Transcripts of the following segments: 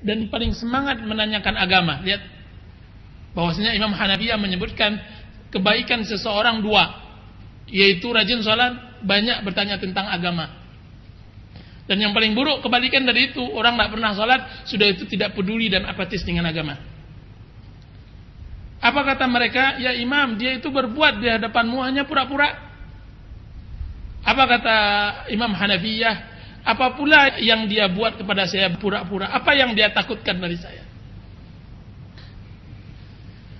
dan paling semangat menanyakan agama. Lihat, bahwasanya Imam Hanafiyah menyebutkan kebaikan seseorang dua, yaitu rajin sholat, banyak bertanya tentang agama. Dan yang paling buruk kebalikan dari itu, orang tidak pernah sholat, sudah itu tidak peduli dan apatis dengan agama. Apa kata mereka? Ya Imam, dia itu berbuat di hadapanmu hanya pura-pura. Apa kata Imam Hanafiyah? Apa pula yang dia buat kepada saya pura-pura? Apa yang dia takutkan dari saya?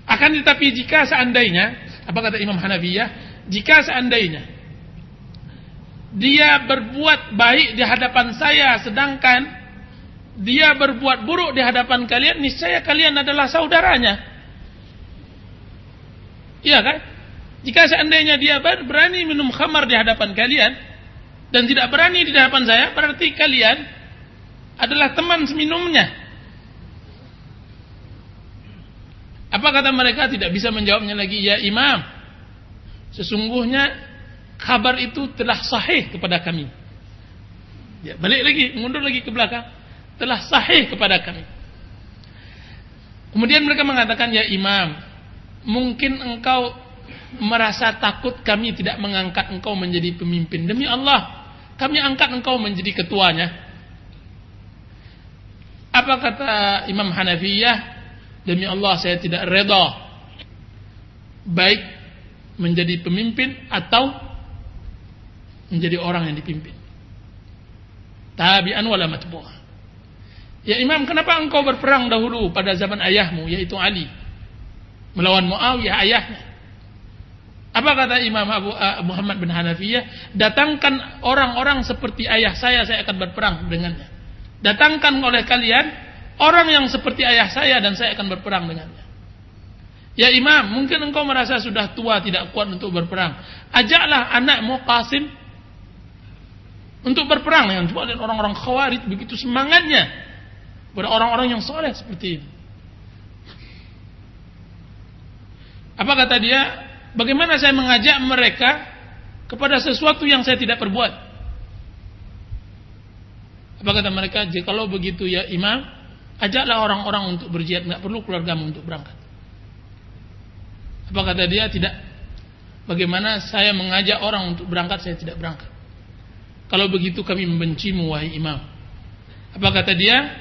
Akan tetapi jika seandainya, apa kata Imam Hanafiyah? Jika seandainya dia berbuat baik di hadapan saya, sedangkan dia berbuat buruk di hadapan kalian, niscaya kalian adalah saudaranya. Iya kan? Jika seandainya dia berani minum khamar di hadapan kalian dan tidak berani di hadapan saya, berarti kalian adalah teman seminumnya. Apa kata mereka? Tidak bisa menjawabnya lagi. Ya Imam, sesungguhnya kabar itu telah sahih kepada kami. Ya, balik lagi, mundur lagi ke belakang. Telah sahih kepada kami. Kemudian mereka mengatakan, ya Imam, mungkin engkau merasa takut kami tidak mengangkat engkau menjadi pemimpin. Demi Allah, kami angkat engkau menjadi ketuanya. Apa kata Imam Hanafiyah? Demi Allah, saya tidak reda baik menjadi pemimpin atau menjadi orang yang dipimpin. Tabi'an wala matbu'ah. Ya Imam, kenapa engkau berperang dahulu pada zaman ayahmu, yaitu Ali, melawan Muawiyah ayahnya? Apa kata Imam Muhammad bin Hanafiyah? Datangkan orang-orang seperti ayah saya akan berperang dengannya. Datangkan oleh kalian orang yang seperti ayah saya dan saya akan berperang dengannya. Ya Imam, mungkin engkau merasa sudah tua tidak kuat untuk berperang. Ajaklah anakmu Qasim untuk berperang dengan orang-orang Khawarij, begitu semangatnya pada orang-orang yang soleh seperti ini. Apa kata dia? Bagaimana saya mengajak mereka kepada sesuatu yang saya tidak perbuat? Apa kata mereka? Jikalau begitu ya Imam, ajaklah orang-orang untuk berjihad, tidak perlu keluargamu untuk berangkat. Apa kata dia? Tidak. Bagaimana saya mengajak orang untuk berangkat, saya tidak berangkat. Kalau begitu kami membencimu wahai Imam. Apa kata dia?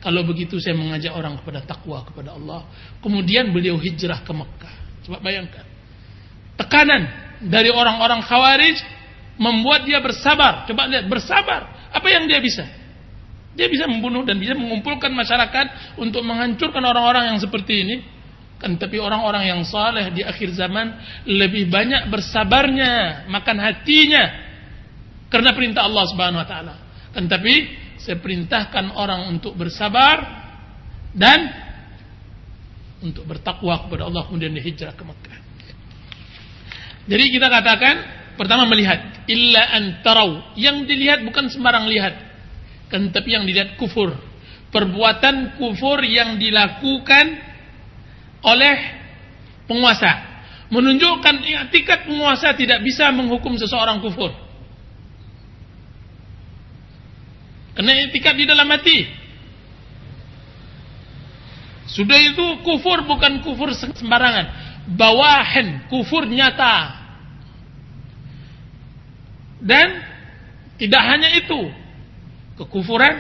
Kalau begitu saya mengajak orang kepada takwa kepada Allah. Kemudian beliau hijrah ke Mekah. Coba bayangkan, tekanan dari orang-orang Khawarij membuat dia bersabar. Coba lihat, bersabar. Apa yang dia bisa? Dia bisa membunuh dan bisa mengumpulkan masyarakat untuk menghancurkan orang-orang yang seperti ini. Kan tapi orang-orang yang saleh di akhir zaman lebih banyak bersabarnya, makan hatinya karena perintah Allah Subhanahu wa taala. Kan tapi saya perintahkan orang untuk bersabar dan untuk bertakwa kepada Allah, kemudian dihijrah ke Mekah. Jadi kita katakan pertama melihat, illa an tarau, yang dilihat bukan sembarang lihat, kan tapi yang dilihat kufur, perbuatan kufur yang dilakukan oleh penguasa, menunjukkan i'tikad penguasa tidak bisa menghukum seseorang kufur. Karena i'tikad di dalam hati. Sudah itu kufur bukan kufur sembarangan, bawahan, kufur nyata. Dan tidak hanya itu, kekufuran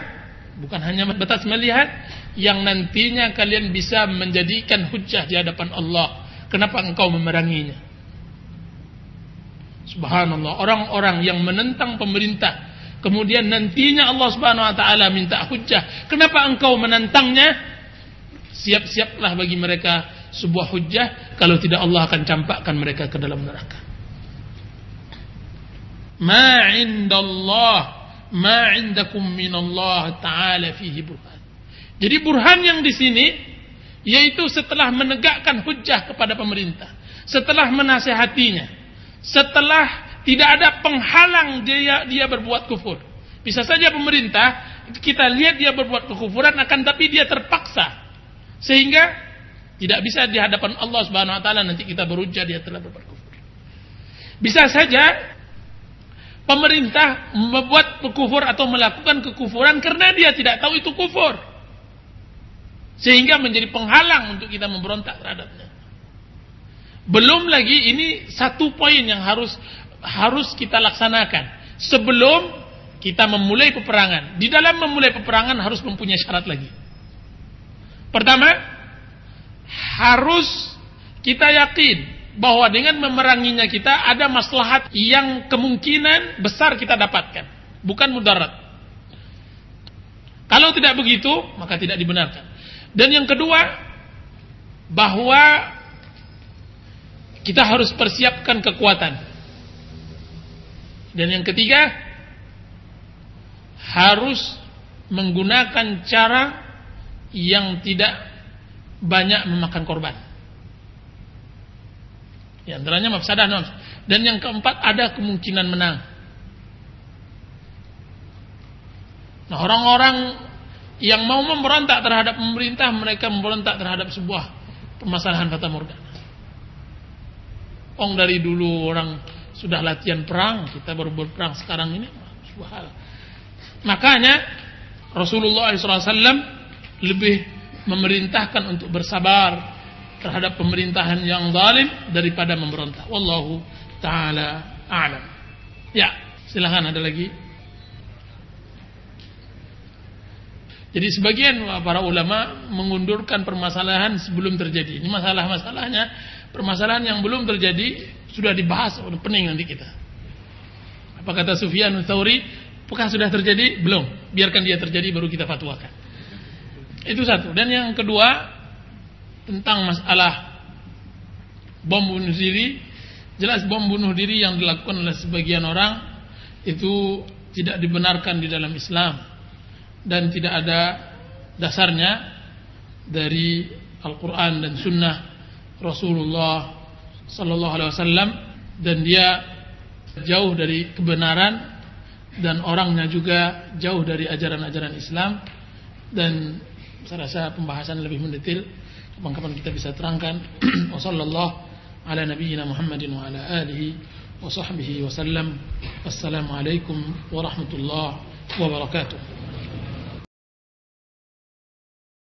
bukan hanya batas melihat, yang nantinya kalian bisa menjadikan hujjah di hadapan Allah. Kenapa engkau memeranginya? Subhanallah, orang-orang yang menentang pemerintah, kemudian nantinya Allah Subhanahu wa taala minta hujjah. Kenapa engkau menentangnya? Siap-siaplah bagi mereka sebuah hujjah, kalau tidak Allah akan campakkan mereka ke dalam neraka. Ma 'indallah ma 'indakum minallah ta'ala fihi burhan. Jadi burhan yang di sini yaitu setelah menegakkan hujjah kepada pemerintah, setelah menasihatinya, setelah tidak ada penghalang dia berbuat kufur. Bisa saja pemerintah kita lihat dia berbuat kekufuran, akan tapi dia terpaksa sehingga tidak bisa di hadapan Allah Subhanahu wa taala nanti kita berhujjah dia telah berbuat kufur. Bisa saja pemerintah membuat kufur atau melakukan kekufuran karena dia tidak tahu itu kufur. sehingga menjadi penghalang untuk kita memberontak terhadapnya. Belum lagi ini satu poin yang harus kita laksanakan sebelum kita memulai peperangan. Di dalam memulai peperangan harus mempunyai syarat lagi. Pertama, harus kita yakin bahwa dengan memeranginya kita ada maslahat yang kemungkinan besar kita dapatkan, bukan mudarat. Kalau tidak begitu, maka tidak dibenarkan. Dan yang kedua, bahwa kita harus persiapkan kekuatan. Dan yang ketiga, harus menggunakan cara yang tidak banyak memakan korban. Di antaranya mafsadah. Dan yang keempat, ada kemungkinan menang. Nah, orang-orang yang mau memberontak terhadap pemerintah, mereka memberontak terhadap sebuah permasalahan fata morgana. Dari dulu orang sudah latihan perang, kita baru berperang sekarang ini. Makanya Rasulullah SAW lebih memerintahkan untuk bersabar terhadap pemerintahan yang zalim daripada memberontak. Wallahu ta'ala a'lam. Ya, silakan ada lagi. Jadi sebagian para ulama mengundurkan permasalahan sebelum terjadi. Ini masalah-masalahnya, permasalahan yang belum terjadi sudah dibahas, udah pening nanti kita. Apa kata Sufyan Tsauri? Apakah sudah terjadi? Belum. Biarkan dia terjadi baru kita fatwakan. Itu satu. Dan yang kedua, tentang masalah bom bunuh diri. Jelas bom bunuh diri yang dilakukan oleh sebagian orang itu tidak dibenarkan di dalam Islam dan tidak ada dasarnya dari Al-Quran dan Sunnah Rasulullah Sallallahu Alaihi Wasallam, dan dia jauh dari kebenaran dan orangnya juga jauh dari ajaran-ajaran Islam. Dan saya rasa pembahasan lebih mendetail kapan-kapan kita bisa terangkan. Wassallallahu ala nabiyyina Muhammadin wa ala alihi wa sahbihi wa sallam. Wassalamualaikum warahmatullahi wabarakatuh.